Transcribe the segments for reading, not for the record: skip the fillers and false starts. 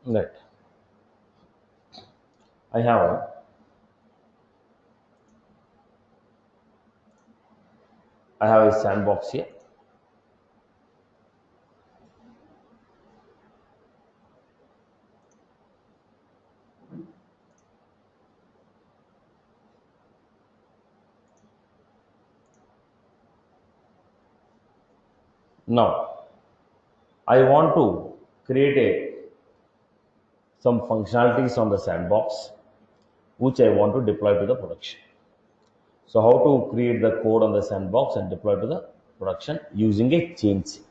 Right. I have I have a sandbox here. Now I want to create some functionalities on the sandbox which I want to deploy to the production. So how to create the code on the sandbox and deploy to the production using a change set.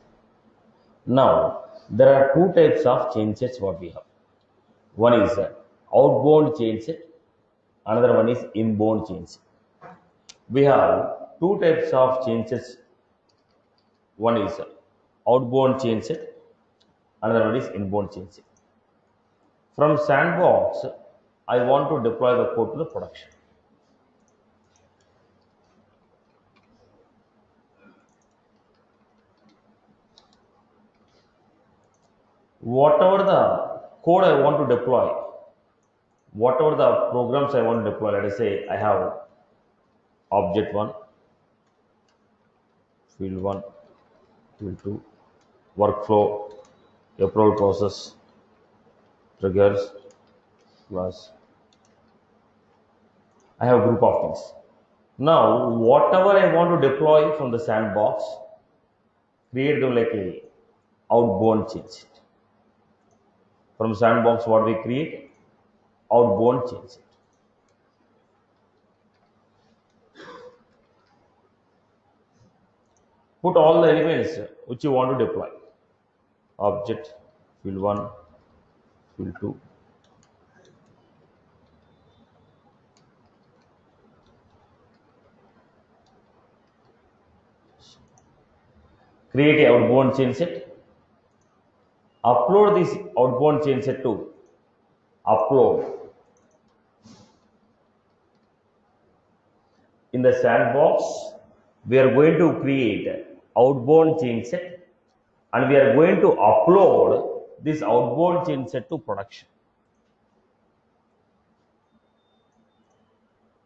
Now there are two types of change sets what we have. One is outbound change set, another one is inbound change set. We have two types of change sets. One is outbound change set, another one is inbound change set. From sandbox, I want to deploy the code to the production. Whatever the code I want to deploy, whatever the programs I want to deploy, let us say I have object 1, field 1, field 2, workflow, approval process, triggers, class. I have a group of things. Now, whatever I want to deploy from the sandbox, create them like a outbound change. From sandbox, what we create? Outbound change. Put all the elements which you want to deploy. Object, field 1, field 2. Create a outbound change set. Upload this outbound change set to upload. In the sandbox, we are going to create outbound change set and we are going to upload this outbound change set to production.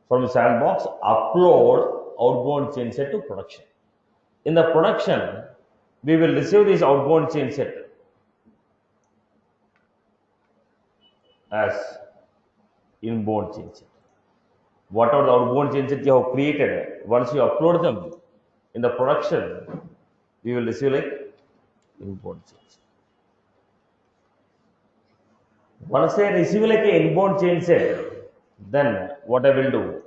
From sandbox, upload outbound change set to production. In the production, we will receive this outbound change set as inbound change set. Whatever the outbound change set you have created, once you upload them in the production, we will receive like inbound change set. Once I receive like an inbound change set, then what I will do?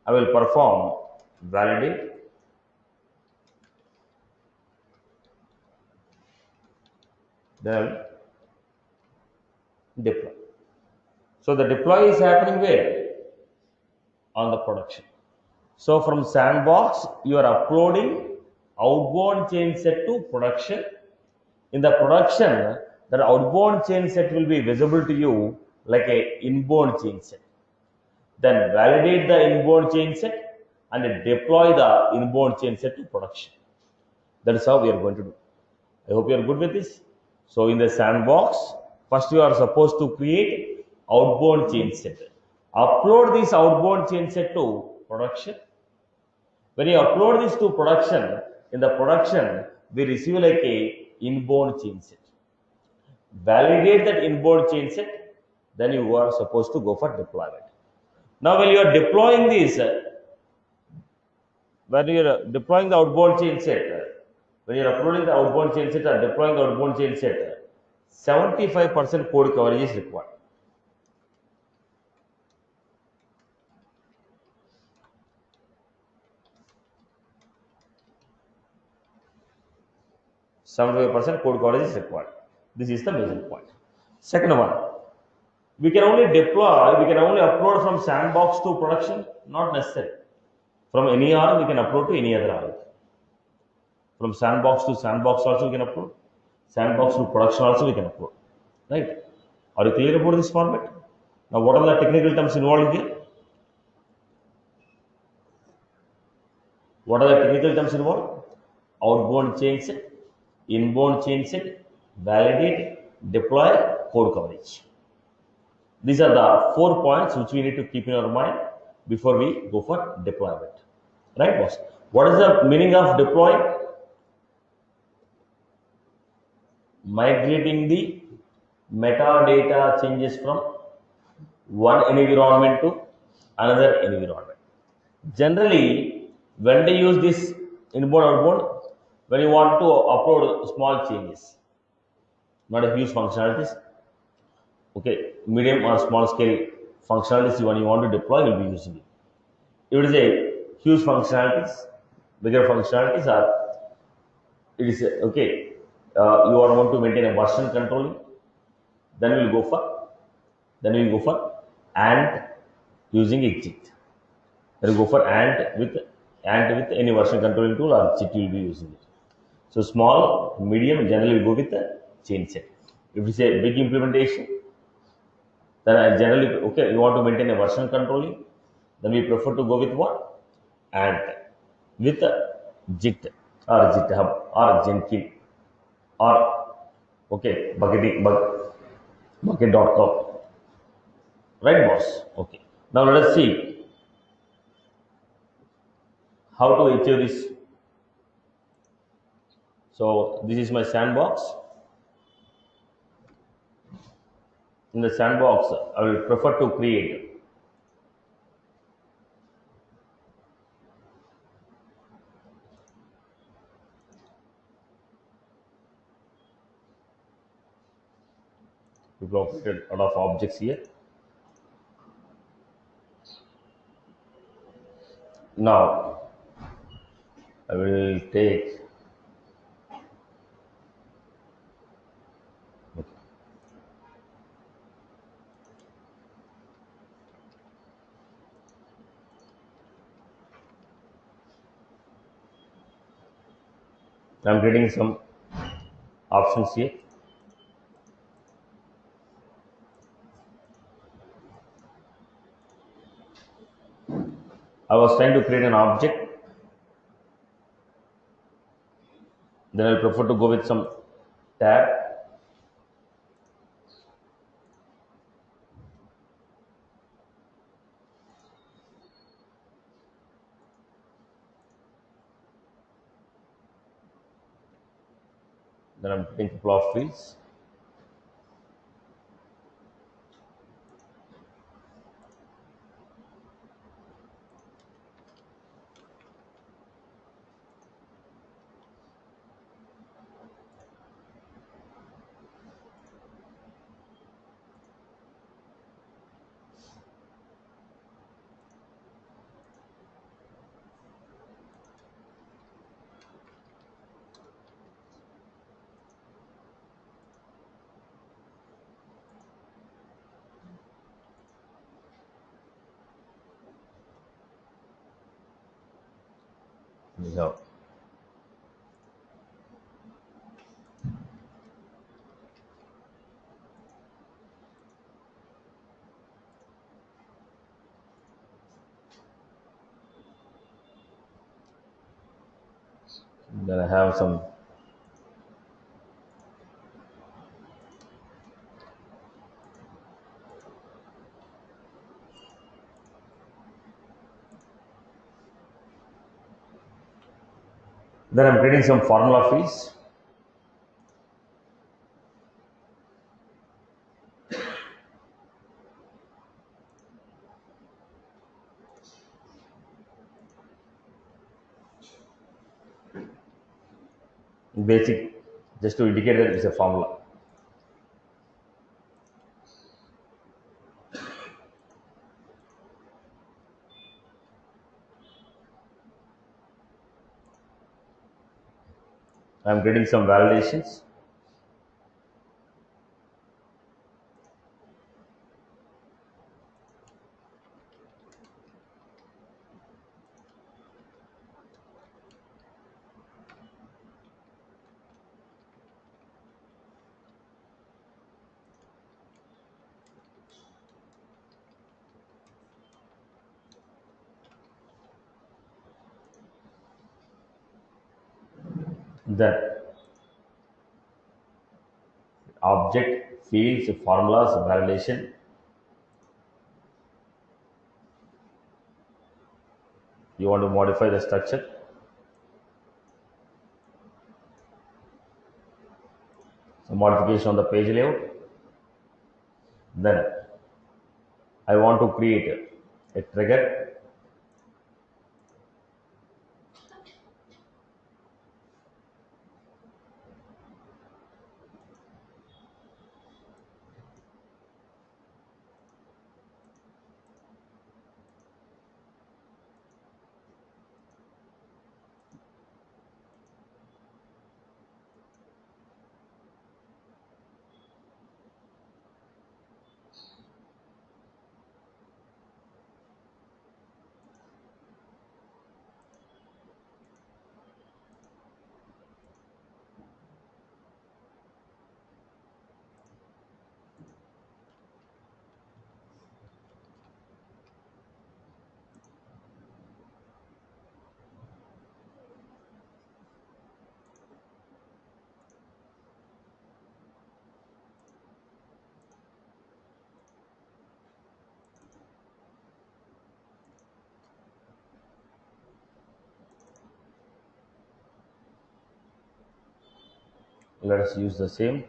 I will perform validate, then deploy. So the deploy is happening where? On the production. So from sandbox, you are uploading outbound change set to production. In the production, that outbound change set will be visible to you like a inbound change set. Then validate the inbound change set and deploy the inbound change set to production. That is how we are going to do. I hope you are good with this. So in the sandbox, first you are supposed to create outbound change set. Upload this outbound change set to production. When you upload this to production, in the production, we receive like a inbound change set. Validate that inbound change set, then you are supposed to go for deployment. Now when you are deploying this, when you are deploying the outbound change set, when you are uploading the outbound change set or deploying the outbound change set, 75% code coverage is required. 75% code coverage is required. This is the major point. Second one, we can only deploy, we can only upload from sandbox to production, not necessary. From any arm, we can upload to any other arm. From sandbox to sandbox also we can upload. Sandbox to production also we can upload. Right? Are you clear about this format? Now, what are the technical terms involved here? What are the technical terms involved? Outbound change set, inbound change set, validate, deploy, code coverage. These are the 4 points which we need to keep in our mind before we go for deployment. Right, boss? What is the meaning of deploying? Migrating the metadata changes from one environment to another environment. Generally, when they use this inbound outbound, when you want to upload small changes, not a huge functionalities, okay, medium or small scale functionalities when you want to deploy, you'll be using it. If it is a huge functionalities, bigger functionalities are, it is okay. You want to maintain a version controlling, then we'll go for and using exit. Then we'll go for and with any version controlling tool or JIT you will be using it. So small, medium, generally we go with the Changeset. If it's a big implementation, then I generally, okay, you want to maintain a version controlling, then we prefer to go with what? And with JIT or GitHub or Jenkins or okay, bucket.com. Right, boss? Okay. Now let us see how to achieve this. So this is my sandbox. In the sandbox, I will prefer to create people have created a lot of objects here. Now I will take I am creating some options here. I was trying to create an object, then I prefer to go with some tab. Then I'm putting a couple of fields. We have then I have some then I'm creating some formula fields. Basic, just to indicate that it's a formula. I'm getting some validations. Then object, fields, formulas, validation. You want to modify the structure. So modification on the page layout. Then I want to create a trigger. Let us use the same.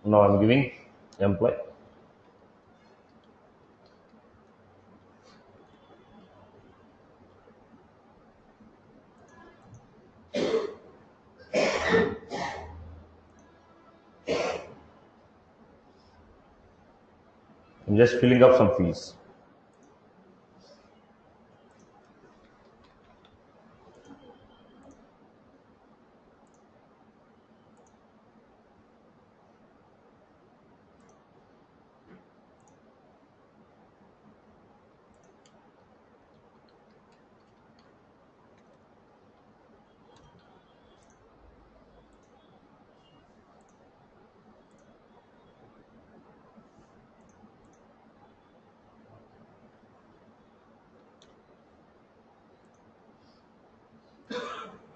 Now I'm giving employee. I'm just filling up some fields.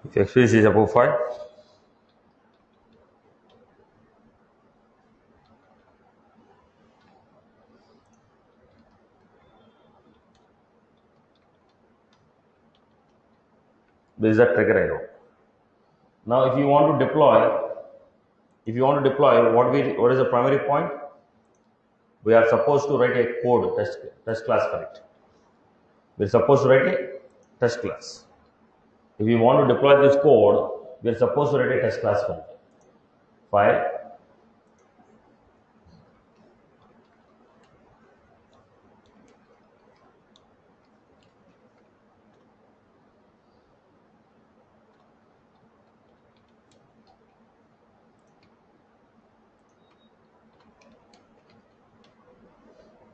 If experience is above 5, there is a trigger arrow. Now, if you want to deploy, what is the primary point? We are supposed to write a code test class for it. We are supposed to write a test class. If we want to deploy this code, we are supposed to write a test class for it. File.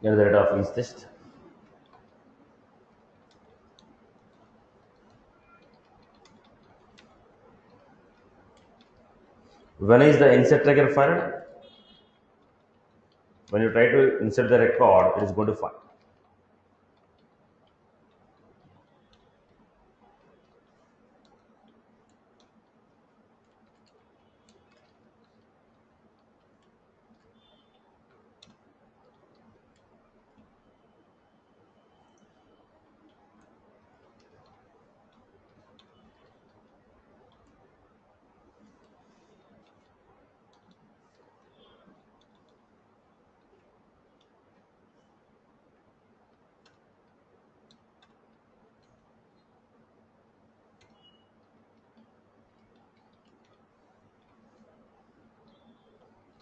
Get rid of each test. When is the insert trigger fired? When you try to insert the record, it is going to fire.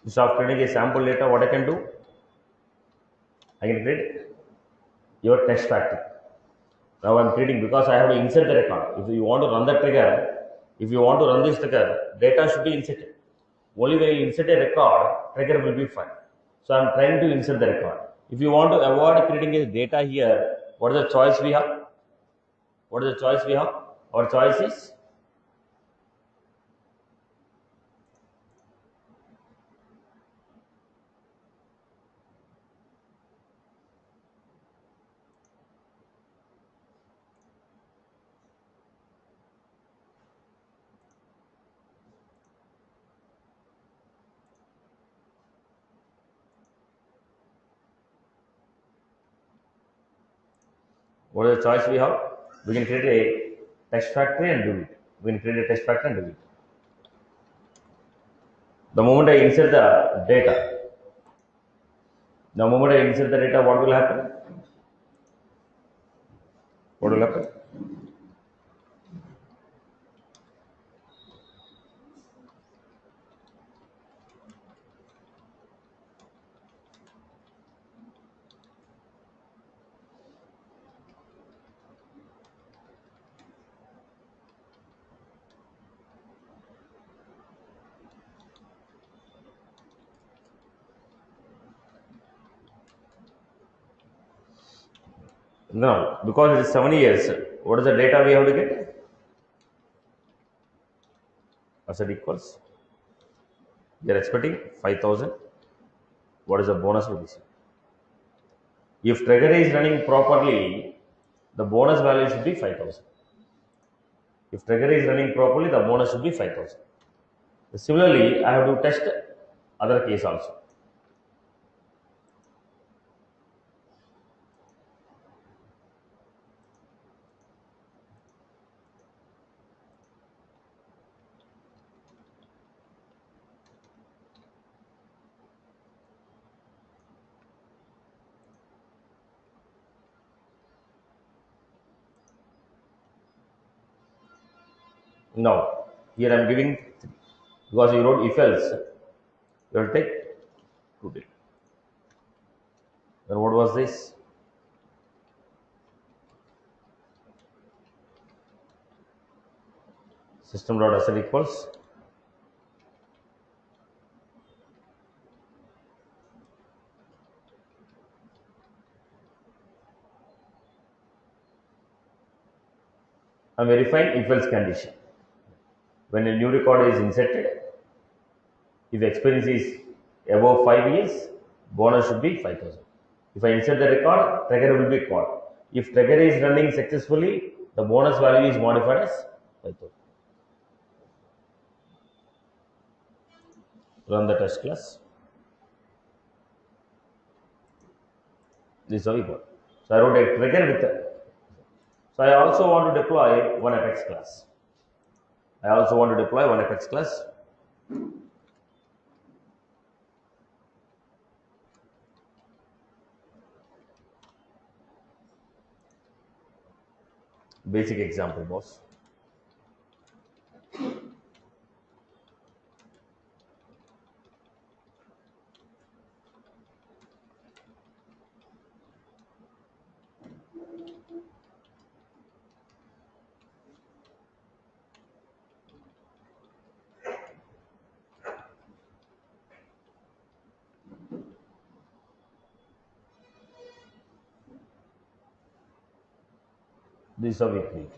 Instead of creating a sample data, what I can do? I can create your test factory. Now I'm creating because I have to insert the record. If you want to run the trigger, if you want to run this trigger, data should be inserted. Only when you insert a record, trigger will be fine. So I'm trying to insert the record. If you want to avoid creating a data here, what is the choice we have? What is the choice we have? Our choice is what is the choice we have? We can create a text factory and do it. We can create a text factory and do it. The moment I insert the data, what will happen? What will happen? No, because it is 7 years. What is the data we have to get? Asset equals. We are expecting 5,000. What is the bonus we receive? If trigger is running properly, the bonus value should be 5,000. If trigger is running properly, the bonus should be 5,000. Similarly, I have to test other case also. Now, here I am giving 3 because you wrote if else, you will take 2 days. Then what was this? System.asset equals. I am verifying if else condition. When a new record is inserted, if experience is above 5 years, bonus should be 5,000. If I insert the record, trigger will be called. If trigger is running successfully, the bonus value is modified as 5,000. Run the test class. This is how we got. So I wrote a trigger with a. So I also want to deploy one Apex class. Basic example, boss. This is how we create.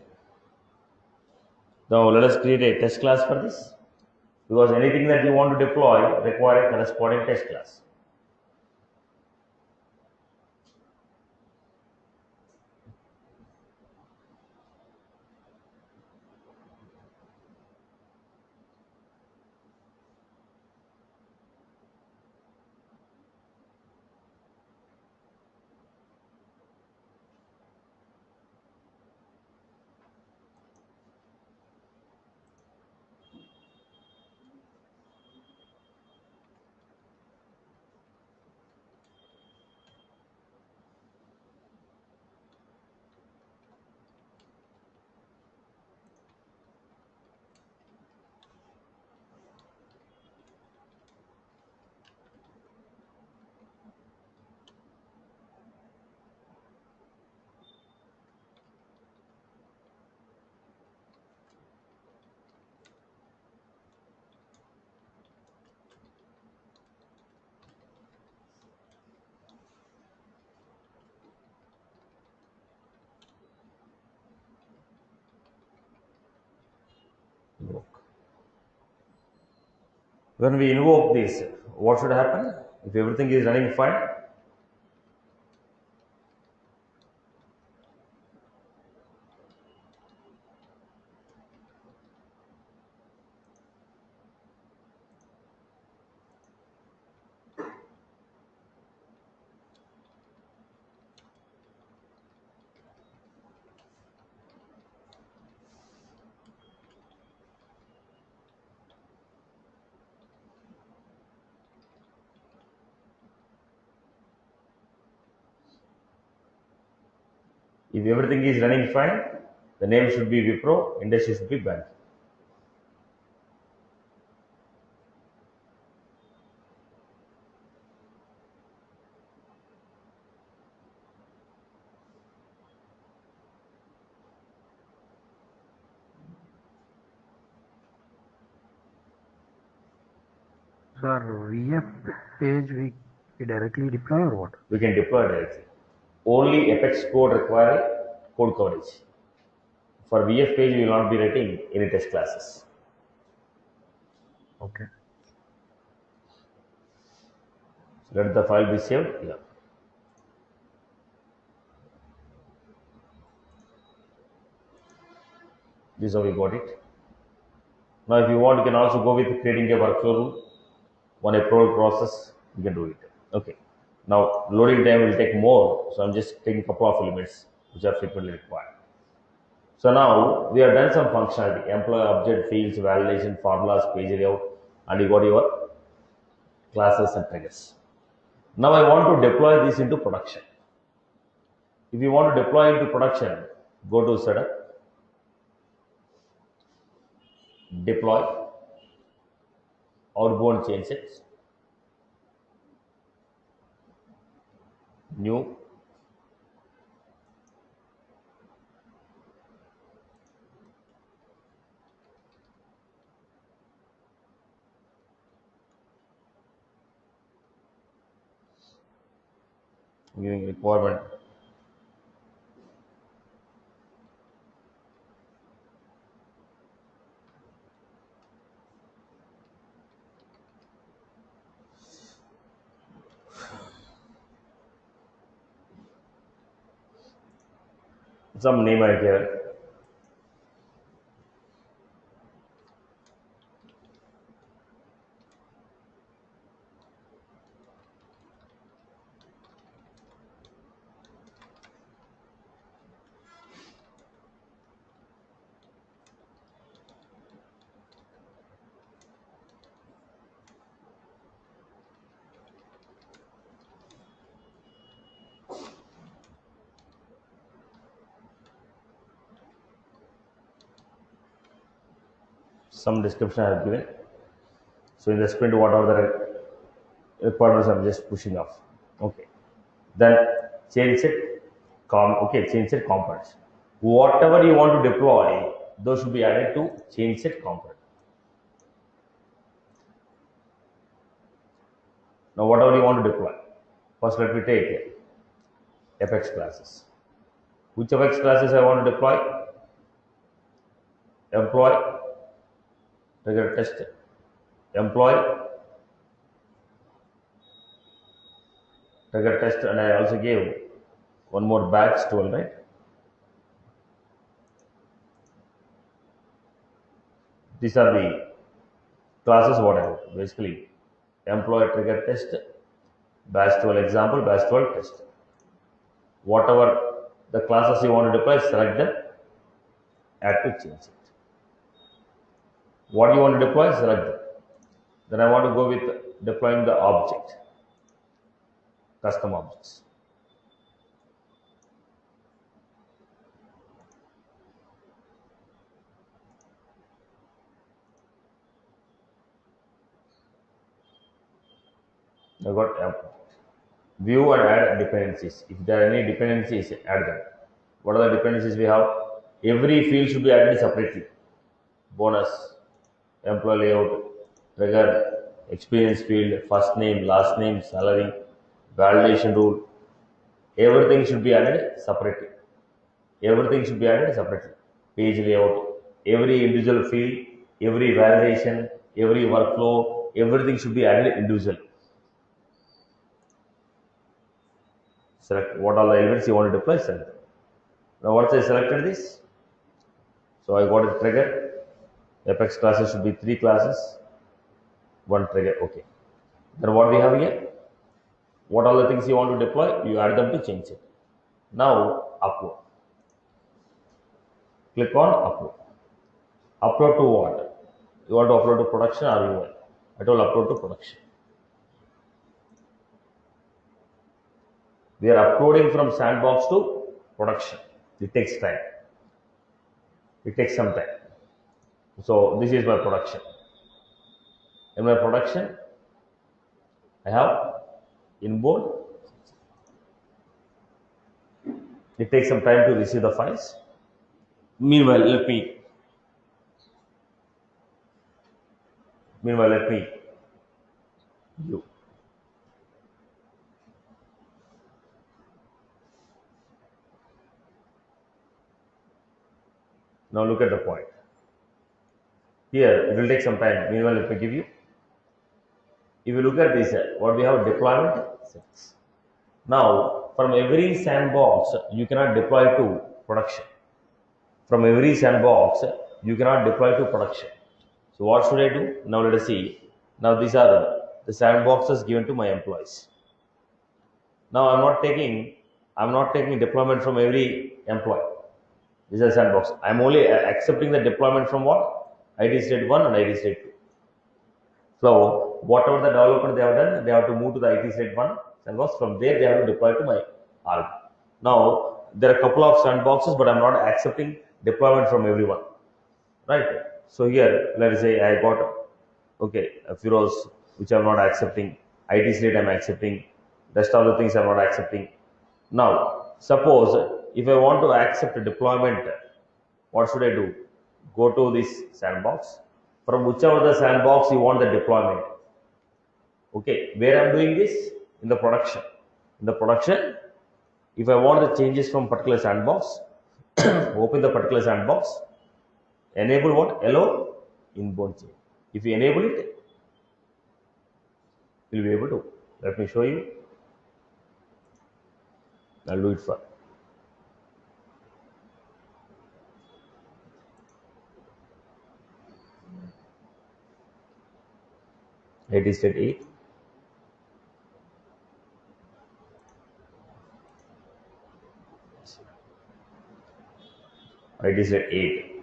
Now let us create a test class for this, because anything that you want to deploy require a corresponding test class. When we invoke this, what should happen? If everything is running fine, if everything is running fine, the name should be Wipro, industry should be bank. Sir, VF page we directly deploy or what? We can deploy directly. Only Apex code require code coverage. For VF page, we will not be writing any test classes. Okay. Let the file be saved. Yeah. This is how we got it. Now, if you want, you can also go with creating a workflow rule, one approval process. You can do it. Okay. Now, loading time will take more, so I'm just taking a couple of elements which are frequently required. So now we have done some functionality: employee object, fields, validation, formulas, page layout, and you got your classes and triggers. Now I want to deploy this into production. If you want to deploy into production, go to setup, deploy, outbound changes, new, giving requirement. Some name I here. Some description I have given. So in the sprint, what are the requirements I'm just pushing off. Okay. Then change set change set components. Whatever you want to deploy, those should be added to change set component. Now whatever you want to deploy. First let me take Apex classes. Which Apex classes I want to deploy? Employee, trigger test, employee, trigger test, and I also gave one more batch 12, right? These are the classes what I have. Basically, employee trigger test, batch 12 example, batch 12 test. Whatever the classes you want to deploy, select them, add to change it. What you want to deploy, select them. Then I want to go with deploying the object, custom objects. I got view and add dependencies. If there are any dependencies, add them. What are the dependencies we have? Every field should be added separately. Bonus, employee layout, trigger, experience field, first name, last name, salary, validation rule. Everything should be added separately. Everything should be added separately. Page layout, every individual field, every validation, every workflow, everything should be added individually. Select what all the elements you want to deploy, select. Now once I selected this, so I got a trigger. Apex classes should be 3 classes, 1 trigger. Okay. Then what we have here? What all the things you want to deploy, you add them to Changeset. Now upload. Click on upload. Upload to what? You want to upload to production or UI? I told upload to production. We are uploading from Sandbox to production. It takes time. It takes some time. So this is my production. In my production, I have inbound. It takes some time to receive the files. Meanwhile, let me view. Now look at the point. Here, it will take some time. Meanwhile, let me give you. If you look at this, what we have deployment settings. Now, from every sandbox, you cannot deploy to production. From every sandbox, you cannot deploy to production. So what should I do? Now let us see. Now these are the sandboxes given to my employees. Now I'm not taking deployment from every employee. This is a sandbox. I'm only accepting the deployment from what? IT state 1 and IT state 2. So whatever the development they have done, they have to move to the IT state 1 sandbox. From there, they have to deploy to my ARG. Now there are a couple of sandboxes, but I'm not accepting deployment from everyone. Right? So here, let us say I got Firoz, which I'm not accepting. IT state I'm accepting. Rest of the things I'm not accepting. Now, suppose if I want to accept a deployment, what should I do? Go to this sandbox. From whichever the sandbox you want the deployment. Okay, where I'm doing this? In the production. In the production, if I want the changes from particular sandbox, open the particular sandbox, enable what? Allow inbound change. If you enable it, you'll be able to. Let me show you. I'll do it for. IT state 8. IT state 8.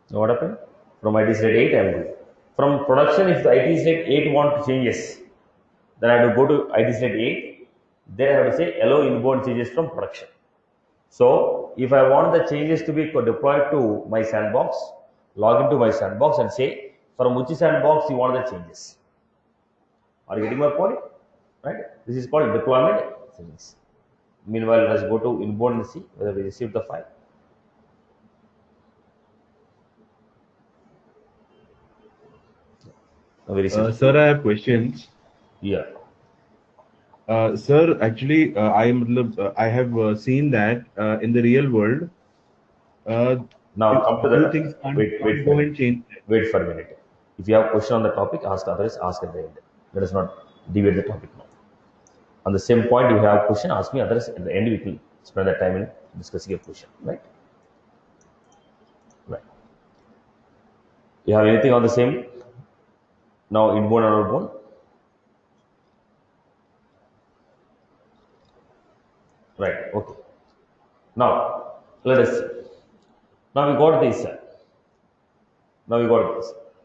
So what happened? From IT state 8 I am doing. From production, if the IT state 8 want changes, then I have to go to IT state 8. Then I have to say allow inbound changes from production. So if I want the changes to be deployed to my sandbox, log into my sandbox and say from which sandbox you want the changes. Are you getting my point? Right? This is called deployment settings. Meanwhile, let's go to inbound and see whether we received the file. Sir, I have questions. Yeah. Sir, actually, I have seen that in the real world, Now come to the things can't wait go and change. Wait for a minute. If you have a question on the topic, ask others. Ask at the end. Let us not deviate the topic now. On the same point, you have a question, ask me. Others at the end, we will spend the time in discussing your question. Right? Right. You have anything on the same? Now inbound or outbound? Right. Okay. Now let us see. Now we got this.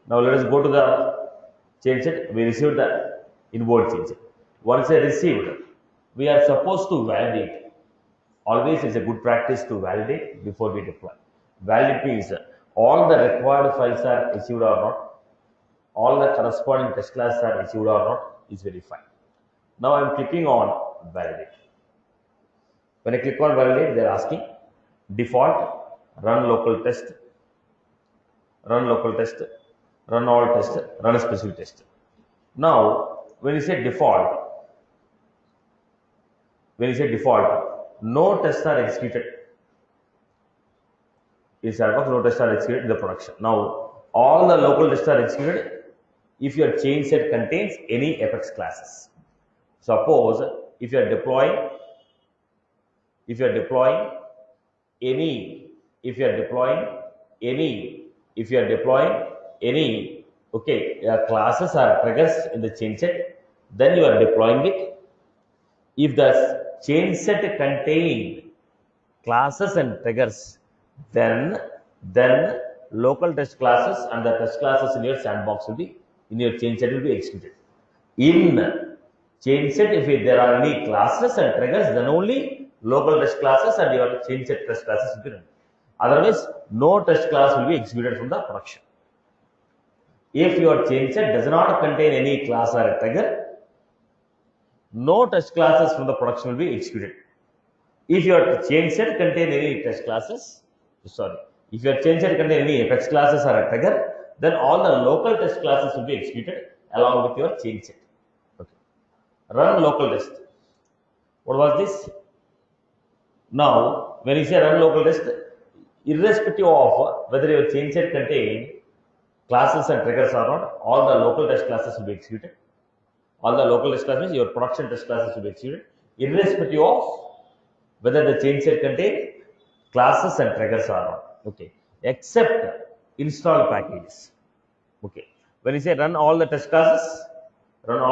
Now let us go to the Changeset. We received the inbound Changeset. Once I received, we are supposed to validate. Always it's a good practice to validate before we deploy. Validate means all the required files are issued or not, all the corresponding test classes are issued or not is verified. Now I am clicking on validate. When I click on validate, they are asking default, run local test, run all test, run a specific test. Now, when you say default, when you say default, no tests are executed. In Sandbox, no tests are executed in the production. Now, all the local tests are executed if your change set contains any Apex classes. Suppose if you are deploying any, classes or triggers in the change set, then you are deploying it. If the change set contain classes and triggers, then local test classes and the test classes in your sandbox will be, in your change set will be executed. In change set, if there are any classes and triggers, then only local test classes and your change set test classes will be run. Otherwise, no test class will be executed from the production. If your change set does not contain any class or a trigger, no test classes from the production will be executed. If your change set contain any test classes, if your change set contain any Apex classes or a trigger, then all the local test classes will be executed along with your change set. Okay. Run local test. What was this? Now, when you say run local test, irrespective of whether your change set contain classes and triggers or not, all the local test classes will be executed. All the local test classes, your production test classes will be executed, irrespective of whether the change set contain classes and triggers or not. Okay, except install packages. Okay, when you say run all the test classes, whether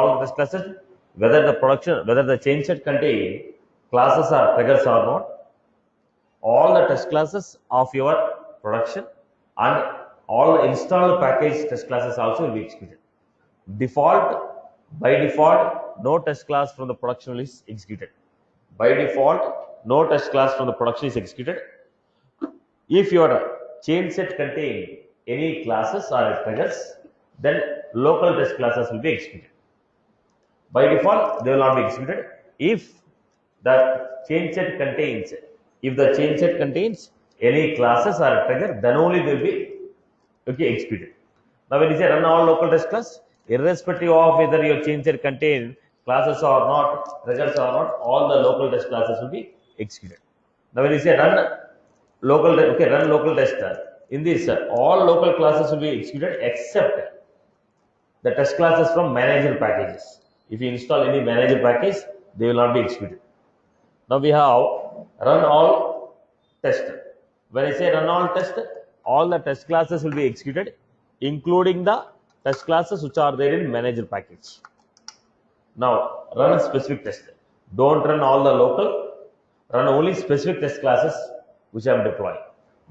the change set contain classes or triggers or not, all the test classes of your production and all the installed package test classes also will be executed. By default, no test class from the production is executed. By default, no test class from the production is executed. If your change set contain any classes or triggers, then local test classes will be executed. By default, they will not be executed. If the change set contains any classes or a trigger, then only they will be executed. Now, when you say run all local test class, irrespective of whether your change set contain classes or not, triggers or not, all the local test classes will be executed. Now, when you say run local test, in this all local classes will be executed except the test classes from manager packages. If you install any manager package, they will not be executed. Now we have run all test. When I say run all test, all the test classes will be executed, including the test classes which are there in manager package. Now run a specific test. Don't run all the local, run only specific test classes which I am deploying.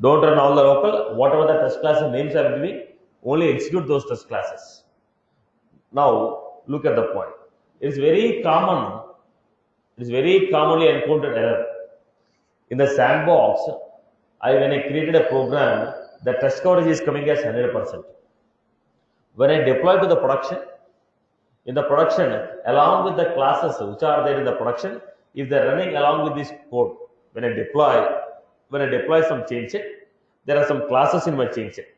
Don't run all the local, whatever the test class names I am giving, only execute those test classes. Now look at the point. It is very commonly encountered error. In the sandbox, when I created a program, the test coverage is coming as 100%. When I deploy to the production, in the production, along with the classes which are there in the production, if they are running along with this code, when I deploy some change set, there are some classes in my change set.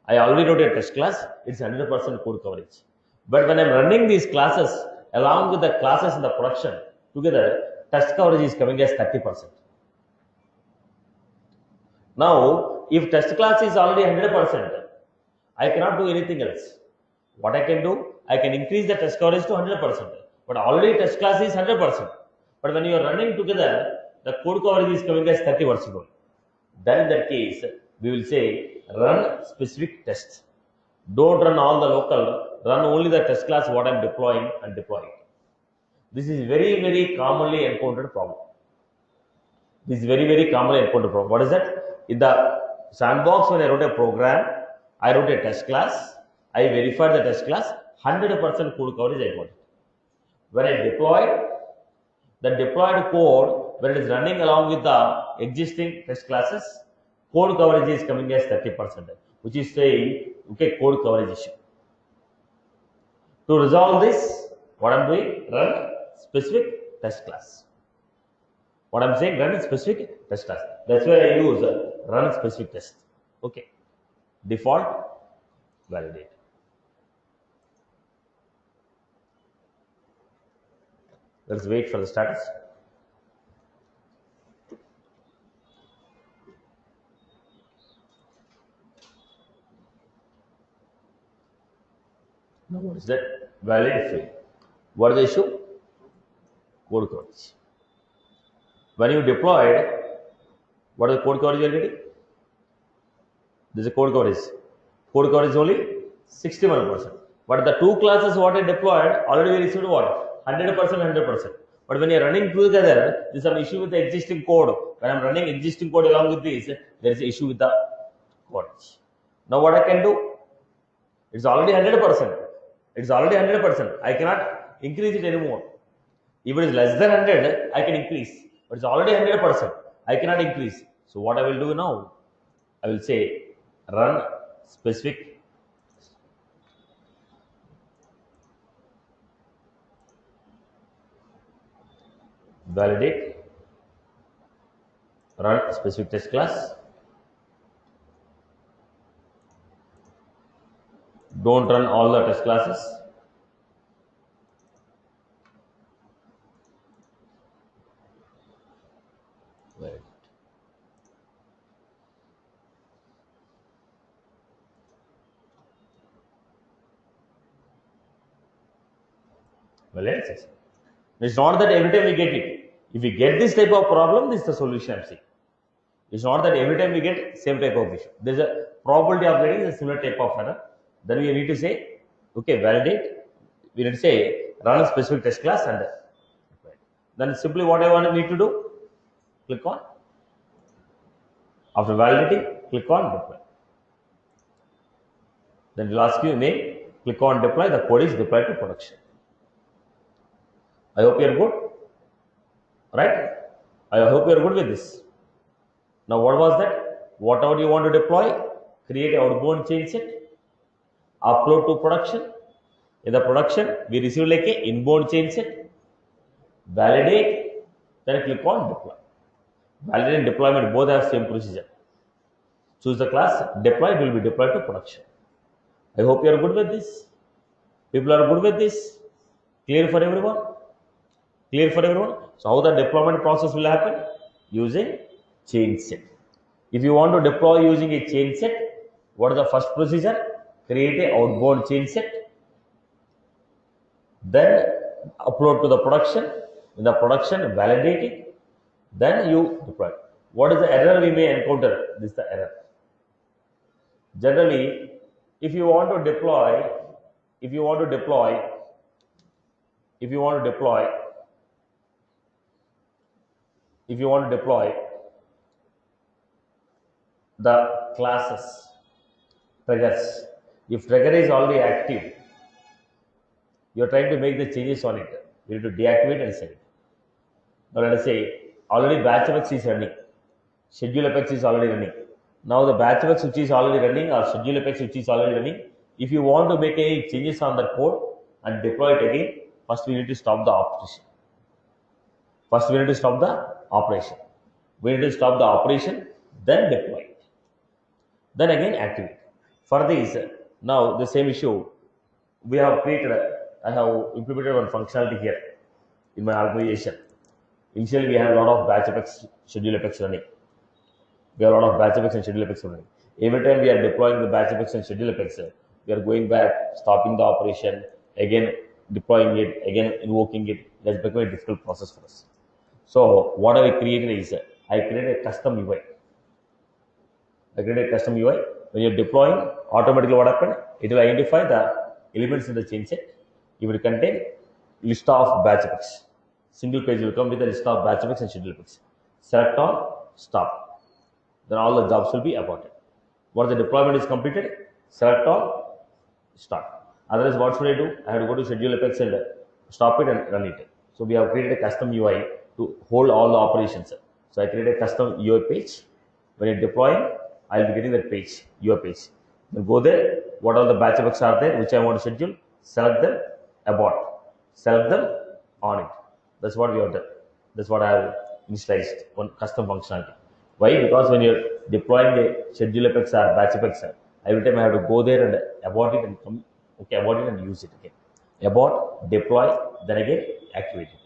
I already wrote a test class, it's 100% code coverage. But when I'm running these classes along with the classes in the production together, test coverage is coming as 30%. Now, if test class is already 100%, I cannot do anything else. What I can do, I can increase the test coverage to 100%. But already test class is 100%. But when you are running together, the code coverage is coming as 30% only. Then in that case, we will say run specific tests. Don't run all the local, run only the test class what I am deploying and deploy it. This is very commonly encountered problem. What is that? In the sandbox, when I wrote a program, I wrote a test class, I verified the test class, 100% code coverage I got it. When I deployed, the deployed code, when it is running along with the existing test classes, code coverage is coming as 30%, which is saying, code coverage issue. To resolve this, what I am doing, run specific test class. What I am saying, run specific test class. That's why I use run specific test. Okay. Default, validate. Let's wait for the status. Now what is that? Valid field. What is the issue? Code coverage. When you deployed, what is the code coverage already? This is a code coverage. Code coverage is only 61%. But the two classes what I deployed already we received what? 100%, 100%. But when you are running together, there is some issue with the existing code. When I am running existing code along with this, there is an issue with the coverage. Now what I can do? It's already 100%. It's already 100%. I cannot increase it anymore. If it is less than 100, I can increase. But it's already 100%. I cannot increase. So what I will do now? I will say run specific validate run specific test class. Don't run all the test classes. Wait. Well, it's not that every time we get it. If we get this type of problem, this is the solution I'm saying. It's not that every time we get same type of issue. There's a probability of getting a similar type of error. Then we need to say, okay, validate. We need to say run a specific test class and then simply what I need to do, click on. After validating, click on deploy. Then it will ask you name, click on deploy, the code is deployed to production. I hope you are good, right? I hope you are good with this. Now what was that? Whatever you want to deploy, create an outbound change set, upload to production. In the production, we receive like a inbound change set, validate, then click on deploy. Validate and deployment both have same procedure. Choose the class, deploy, it will be deployed to production. I hope you are good with this. People are good with this. Clear for everyone? Clear for everyone? So how the deployment process will happen? Using change set. If you want to deploy using a change set, what is the first procedure? Create a outbound change set. Then upload to the production. In the production, validate it. Then you deploy. What is the error we may encounter? This is the error. Generally, if you want to deploy the classes, triggers, if trigger is already active, you are trying to make the changes on it. You need to deactivate and send it. Now let us say already batch Apex is running, schedule Apex is already running. Now the batch Apex which is already running or schedule Apex which is already running, if you want to make any changes on the code and deploy it again, first we need to stop the operation. We need to stop the operation, then deploy it. Then again activate. For this, now the same issue, we have created, I have implemented one functionality here in my organization. Initially, we had a lot of batch Apex, schedule Apex running. We have a lot of batch Apex and schedule Apex running. Every time we are deploying the batch Apex and schedule Apex, we are going back, stopping the operation, again deploying it, again invoking it. That's become a difficult process for us. So what I created is, I created a custom UI. When you're deploying, automatically what happened? It will identify the elements in the change set. It will contain list of batch Apex. Single page will come with a list of batch Apex and schedule Apex. Select all, stop. Then all the jobs will be aborted. Once the deployment is completed, select all, start. Otherwise, what should I do? I have to go to schedule Apex and stop it and run it. So we have created a custom UI to hold all the operations. So I created a custom UI page. When you're deploying, I'll be getting that page, UI page. Then go there, what all the batch Apex are there, which I want to schedule, select them, abort. Select them, on it. That's what we have done. That's what I have initialized, one custom functionality. Why? Because when you're deploying a schedule Apex or batch Apex, every time I have to go there and abort it and come, abort it and use it again. Abort, deploy, then again activate it.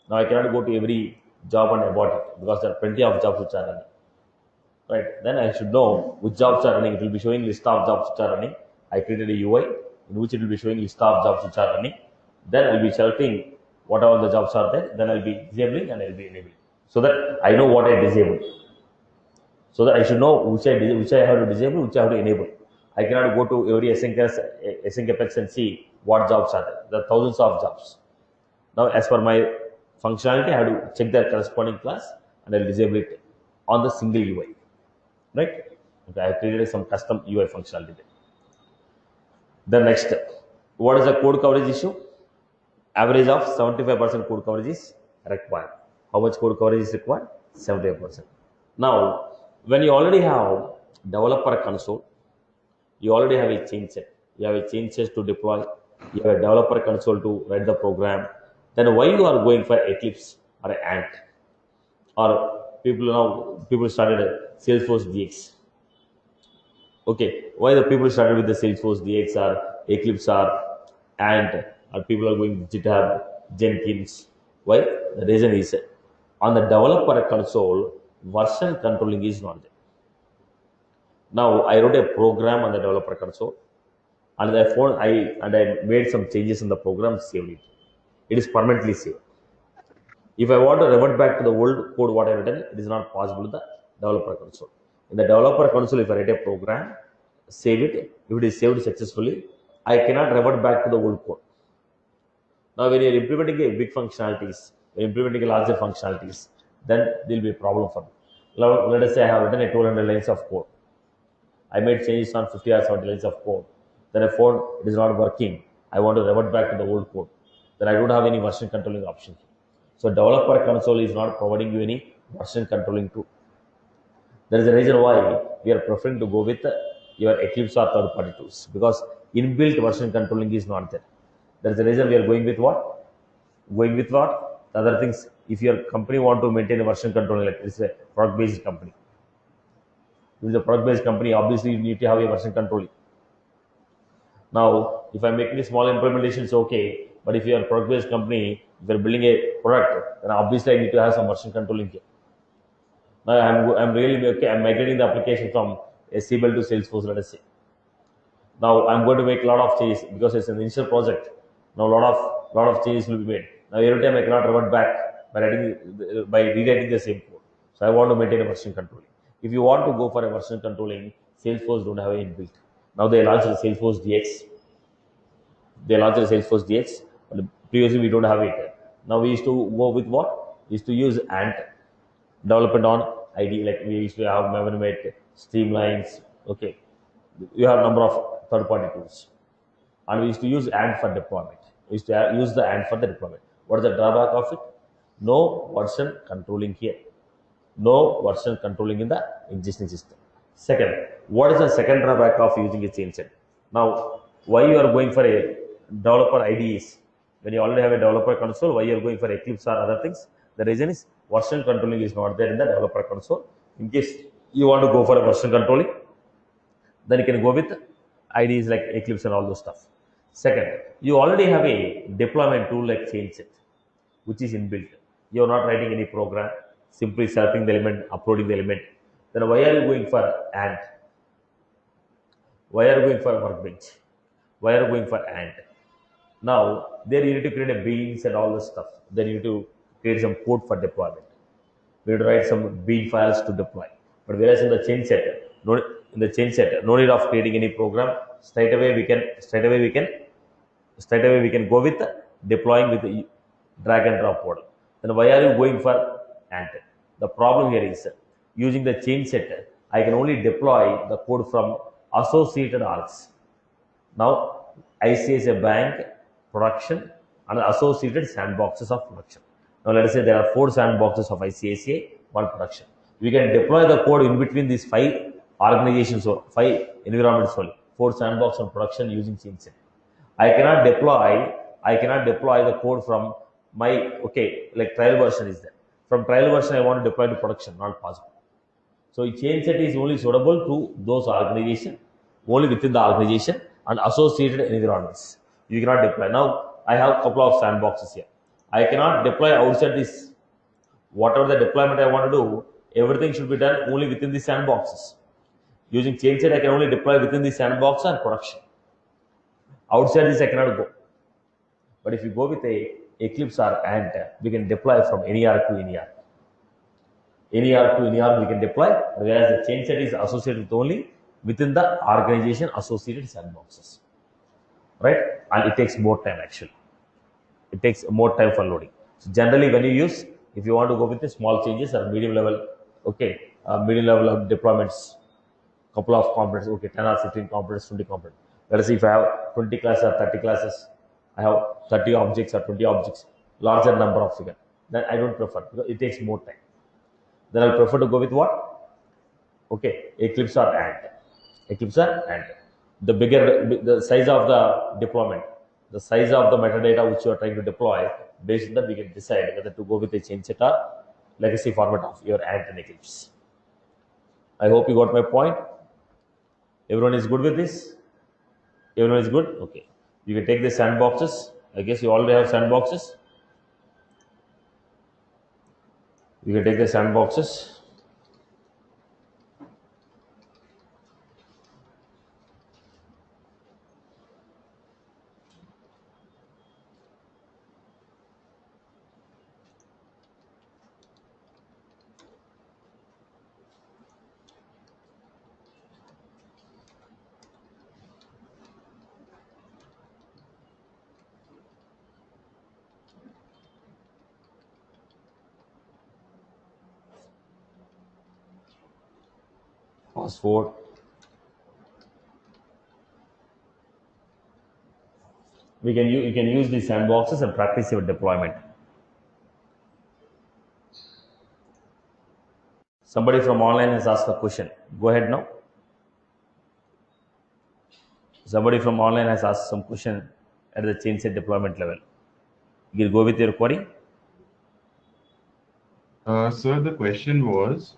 Now I cannot go to every job and abort it because there are plenty of jobs which are running. Right? Then I should know which jobs are running. It will be showing list of jobs which are running. I created a UI. in which it will be showing list of jobs which are running. Then I'll be selecting whatever the jobs are there. Then I'll be disabling and I'll be enabling, so that I know what I disabled. So that I should know which I have to disable, which I have to enable. I cannot go to every async apex and see what jobs are there. There are thousands of jobs. Now, as per my functionality, I have to check the corresponding class and I'll disable it on the single UI. Right? Okay, I have created some custom UI functionality there. The next, what is the code coverage issue? Average of 75% code coverage is required. How much code coverage is required? 75%. Now, when you already have developer console, you already have a change set. You have a change set to deploy. You have a developer console to write the program. Then why you are going for Eclipse or Ant? Or people started Salesforce DX. Okay, why the people started with the Salesforce DX or Eclipse or Ant, or people are going to GitHub, Jenkins? Why? The reason is on the developer console, version controlling is not there. Now I wrote a program on the developer console, and I made some changes in the program, saved it. It is permanently saved. If I want to revert back to the old code what I written, it is not possible in the developer console. In the developer console, if I write a program, save it, if it is saved successfully, I cannot revert back to the old code. Now, when you are implementing a big functionalities, implementing a larger functionalities, then there will be a problem for me. Let us say I have written a 200 lines of code. I made changes on 50 or 70 lines of code. Then I found it is not working. I want to revert back to the old code. Then I don't have any version controlling option. So developer console is not providing you any version controlling tool. There is a reason why we are preferring to go with your Eclipse or third-party tools, because inbuilt version controlling is not there. There is a reason we are going with what? Going with what? The other things, if your company want to maintain a version controlling, like it's a product-based company. If it's a product-based company, obviously you need to have a version controlling. Now, if I'm making a small implementation, it's okay. But if you are a product-based company, if you're building a product, then obviously I need to have some version controlling here. Now I'm really okay. I'm migrating the application from SQL to Salesforce, let us say. Now I'm going to make a lot of changes because it's an initial project. Now a lot of changes will be made. Now every time I cannot revert back by rewriting the same code. So I want to maintain a version controlling. If you want to go for a version controlling, Salesforce don't have it inbuilt. Now they launched the Salesforce DX. But previously we don't have it. Now we used to go with what? We used to use Ant development on ID, like we used to have Mavenmate, Streamlines. Okay, you have a number of third-party tools, and we used to use Ant for deployment. We used to use the Ant for the deployment. What is the drawback of it? No version controlling here. No version controlling in the existing system. Second, what is the second drawback of using a Changeset? Now, why you are going for a developer IDEs? When you already have a developer console, why you are going for Eclipse or other things? The reason is version controlling is not there in the developer console. In case you want to go for a version controlling, then you can go with IDEs like Eclipse and all those stuff. Second, you already have a deployment tool like Changeset, which is inbuilt. You are not writing any program, simply selecting the element, uploading the element. Then why are you going for Ant? Why are you going for Workbench? Why are you going for Ant? Now, there you need to create a beans and all this stuff. Then you need to create some code for deployment. We need to write some bean files to deploy. But whereas in the Changeset, no need of creating any program. Straight away we can go with deploying with the drag and drop model. Then why are you going for Ant? The problem here is using the Changeset, I can only deploy the code from associated arcs. Now, ICICI Bank production and associated sandboxes of production. Now, let us say there are 4 sandboxes of ICICI, 1 production. We can deploy the code in between these 5 organizations or 5 environments only. 4 sandbox on production using Changeset. I cannot deploy the code from my, like trial version is there. From trial version, I want to deploy to production, not possible. So Changeset is only suitable to those organizations, only within the organization and associated environments. You cannot deploy. Now, I have a couple of sandboxes here. I cannot deploy outside this. Whatever the deployment I want to do, everything should be done only within the sandboxes. Using Changeset, I can only deploy within the sandbox and production. Outside this I cannot go. But if you go with a Eclipse or Ant, we can deploy from any arc to any arc. Any arc to any arc we can deploy, whereas the Changeset is associated with only within the organization associated sandboxes. Right? And it takes more time actually. It takes more time for loading. So generally when you use, if you want to go with the small changes or medium level, okay, medium level of deployments, couple of components, okay, 10 or 15 components, 20 components. Let us see if I have 20 classes or 30 classes, I have 30 objects or 20 objects, larger number of figure, then I don't prefer because it takes more time. Then I'll prefer to go with what? Okay, Eclipse or Ant. Eclipse or Ant. The bigger, the size of the deployment, the size of the metadata which you are trying to deploy, based on that we can decide whether to go with a Changeset or legacy format of your Ant and Eclipse. I hope you got my point. Everyone is good with this? Everyone is good? Okay. You can take the sandboxes. I guess you already have sandboxes. You can take the sandboxes. Fast forward. You can use these sandboxes and practice your deployment. Somebody from online has asked a question. Go ahead now. Somebody from online has asked some question at the Changeset deployment level. You go with your query. Sir, the question was,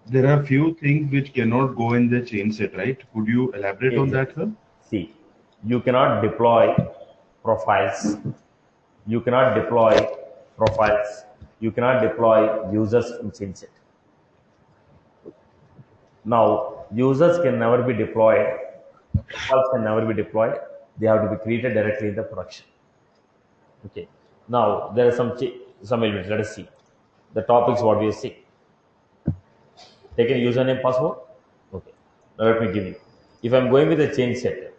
there are few things which cannot go in the Changeset, right? Could you elaborate on that, sir? See, you cannot deploy profiles. You cannot deploy profiles. You cannot deploy users in Changeset. Now, users can never be deployed. Profiles can never be deployed. They have to be created directly in the production. Okay. Now, there are some elements. Let us see. The topics what we see. Take a username, password. Okay. Now let me give you. If I am going with a Changeset,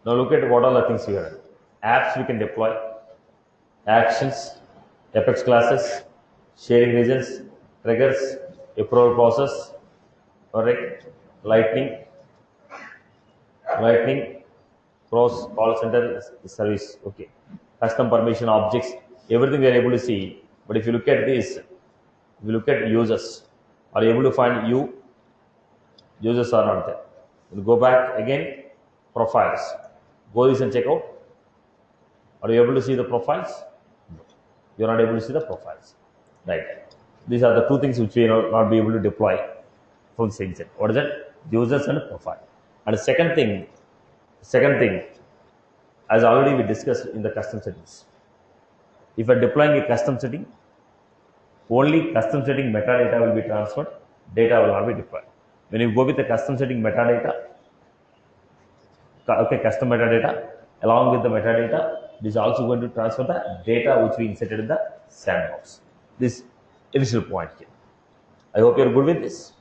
now look at what all the things here. Apps we can deploy, actions, Apex classes, sharing regions, triggers, approval process, correct, lightning, pros, call center service, okay, custom permission objects, everything we are able to see. But if you look at this, if you look at users, are you able to find users are not there. We'll go back again, profiles. Go this and check out. Are you able to see the profiles? You are not able to see the profiles. Right. These are the two things which we will not be able to deploy from Changeset. What is that? Users and profile. And the second thing, as already we discussed in the custom settings. If you are deploying a custom setting, only custom setting metadata will be transferred, data will not be deployed. When you go with the custom setting metadata, okay, custom metadata, along with the metadata, this is also going to transfer the data which we inserted in the sandbox. This initial point here. I hope you are good with this.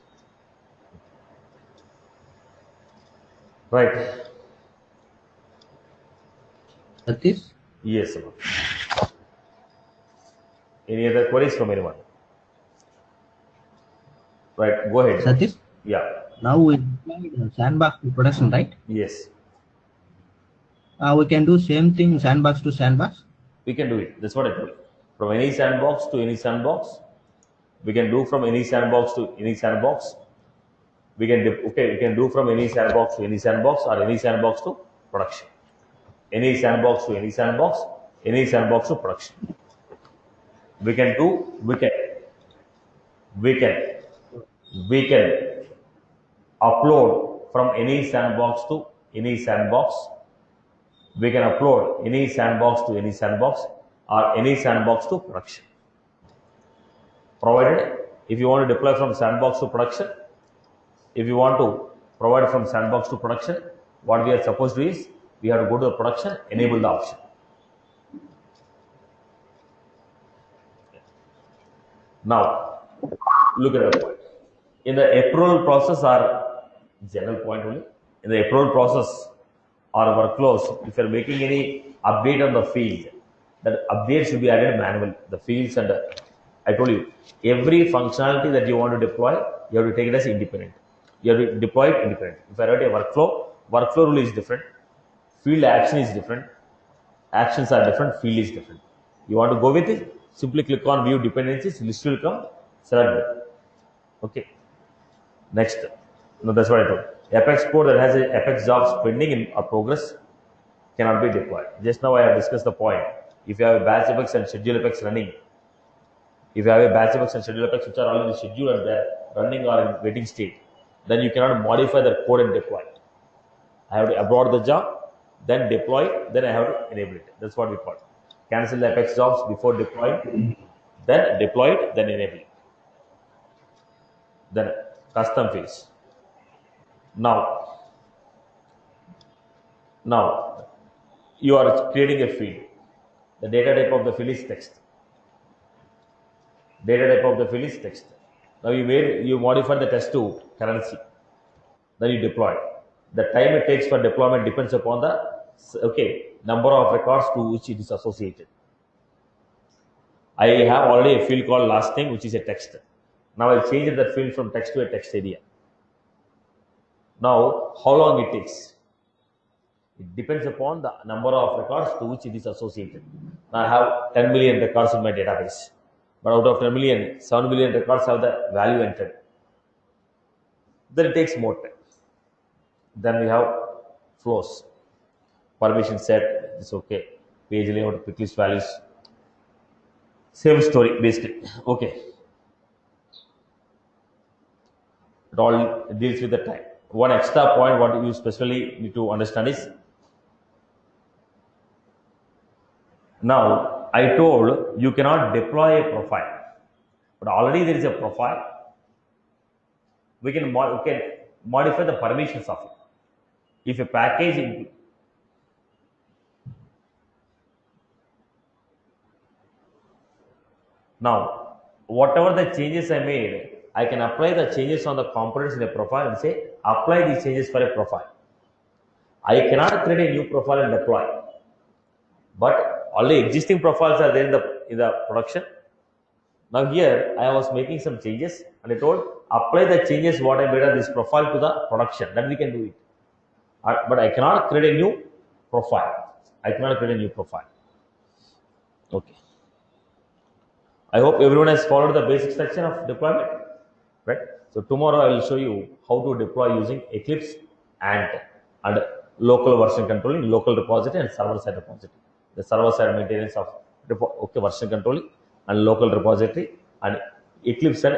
Right. Satish? Yes, sir. Any other queries from anyone? Right, go ahead. Satish? Yeah. Now we deployed Sandbox to production, right? Yes. We can do same thing Sandbox to Sandbox. We can do it. That's what I told you. From any sandbox to any sandbox, we can do from any sandbox to any sandbox. We can do from any sandbox to any sandbox or any sandbox to production. Any sandbox to any sandbox, any sandbox to production. We can upload from any sandbox to any sandbox. We can upload any sandbox to any sandbox. or any sandbox to production. Provided if you want to deploy from sandbox to production, if you want to provide from sandbox to production, what we are supposed to do is we have to go to the production, enable the option. Now, look at the point. In the approval process or general point only, in the approval process or workflows, if you are making any update on the field, that update should be added manually. The fields and I told you, every functionality that you want to deploy, you have to take it as independent. You have to deploy it independent. If I write a workflow rule is different, field action is different, actions are different, field is different. You want to go with it, simply click on view dependencies, list will come, select it. Okay. Next. No, that's what I told. Apex code that has a Apex jobs pending in or progress cannot be deployed. Just now I have discussed the point. If you have a batch Apex and schedule Apex running, if you have a batch Apex and schedule Apex which are already scheduled and they're running or in waiting state, then you cannot modify the code and deploy it. I have to abort the job, then deploy it, then I have to enable it. That's what we call it. Cancel the Apex jobs before deploying, then deploy it, then enable it. Then custom fields. Now you are creating a field. The data type of the field is text. Data type of the field is text. Now you modified the text to currency. Then you deploy it. The time it takes for deployment depends upon the number of records to which it is associated. I have already a field called last name, which is a text. Now I changed that field from text to a text area. Now, how long it takes? It depends upon the number of records to which it is associated. Now I have 10 million records in my database. But out of 10 million, 7 million records have the value entered. Then it takes more time. Then we have flows. Permission set, it's okay. Page layout, quick list values. Same story, basically. Okay. It all deals with the time. One extra point what you specially need to understand is, now I told you cannot deploy a profile, but already there is a profile. We can modify the permissions of it. If a package now whatever the changes I made, I can apply the changes on the components in a profile and say apply these changes for a profile. I cannot create a new profile and deploy, but already existing profiles are there in the production. Now here I was making some changes and I told apply the changes what I made on this profile to the production. Then we can do it. But I cannot create a new profile. Okay. I hope everyone has followed the basic section of deployment. Right? So tomorrow I will show you how to deploy using Eclipse and local version controlling, local repository and server-side repository. The server-side maintenance of version controlling and local repository and Eclipse and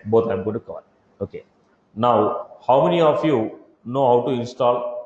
both I am going to cover. Okay. Now, how many of you know how to install